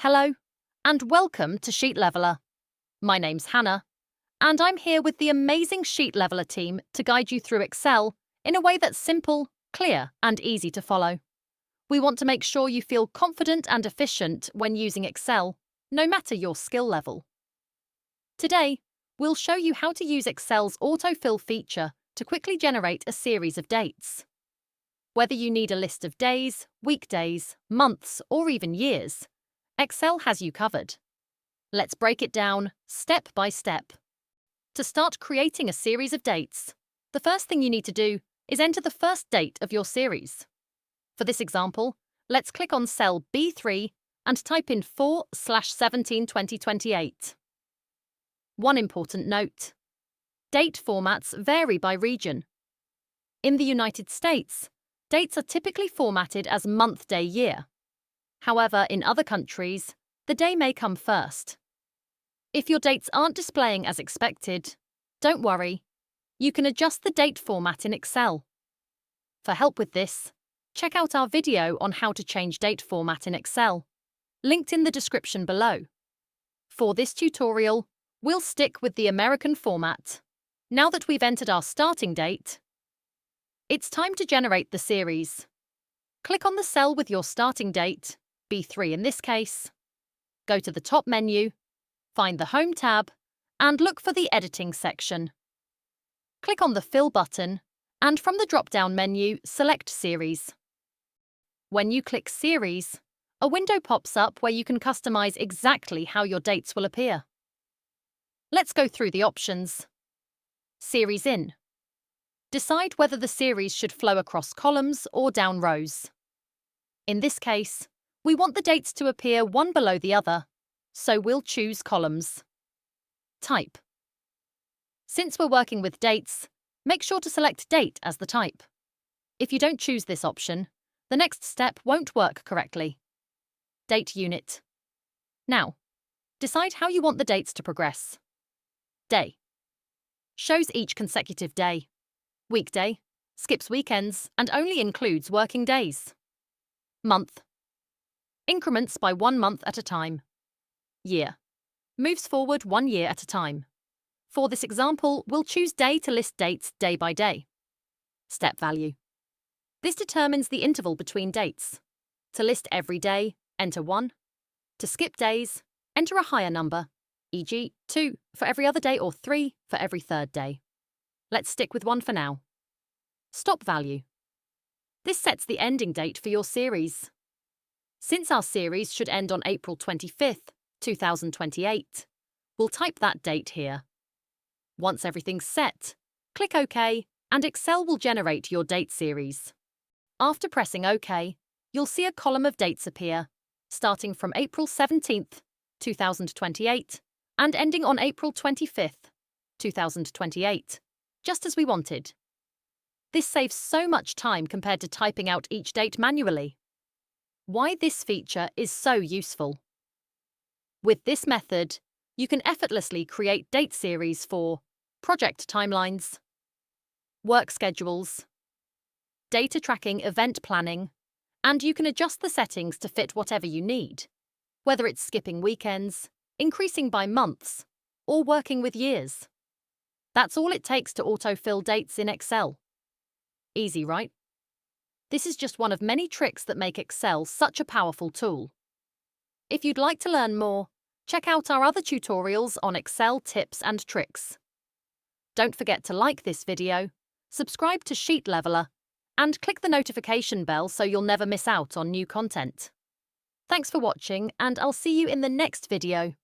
Hello, and welcome to Sheet Leveler. My name's Hannah, and I'm here with the amazing Sheet Leveler team to guide you through Excel in a way that's simple, clear, and easy to follow. We want to make sure you feel confident and efficient when using Excel, no matter your skill level. Today, we'll show you how to use Excel's autofill feature to quickly generate a series of dates. Whether you need a list of days, weekdays, months, or even years, Excel has you covered. Let's break it down step by step. To start creating a series of dates, the first thing you need to do is enter the first date of your series. For this example, let's click on cell B3 and type in 4/17/2028. One important note: date formats vary by region. In the United States, dates are typically formatted as month, day, year. However, in other countries, the day may come first. If your dates aren't displaying as expected, don't worry. You can adjust the date format in Excel. For help with this, check out our video on how to change date format in Excel, linked in the description below. For this tutorial, we'll stick with the American format. Now that we've entered our starting date, it's time to generate the series. Click on the cell with your starting date, B3 in this case. Go to the top menu, find the Home tab, and look for the Editing section. Click on the Fill button, and from the drop-down menu, select Series. When you click Series, a window pops up where you can customize exactly how your dates will appear. Let's go through the options. Series In. Decide whether the series should flow across columns or down rows. In this case, we want the dates to appear one below the other, so we'll choose columns. Type. Since we're working with dates, make sure to select Date as the type. If you don't choose this option, the next step won't work correctly. Date Unit. Now, decide how you want the dates to progress. Day. Shows each consecutive day. Weekday. Skips weekends and only includes working days. Month. Increments by 1 month at a time. Year. Moves forward 1 year at a time. For this example, we'll choose Day to list dates day by day. Step Value. This determines the interval between dates. To list every day, enter 1. To skip days, enter a higher number, e.g. 2 for every other day or 3 for every third day. Let's stick with 1 for now. Stop Value. This sets the ending date for your series. Since our series should end on April 25th, 2028, we'll type that date here. Once everything's set, click OK, and Excel will generate your date series. After pressing OK, you'll see a column of dates appear, starting from April 17th, 2028, and ending on April 25th, 2028, just as we wanted. This saves so much time compared to typing out each date manually. Why this feature is so useful. With this method, you can effortlessly create date series for project timelines, work schedules, data tracking, event planning, and you can adjust the settings to fit whatever you need, whether it's skipping weekends, increasing by months, or working with years. That's all it takes to autofill dates in Excel. Easy, right? This is just one of many tricks that make Excel such a powerful tool. If you'd like to learn more, check out our other tutorials on Excel tips and tricks. Don't forget to like this video, subscribe to Sheet Leveler, and click the notification bell so you'll never miss out on new content. Thanks for watching, and I'll see you in the next video.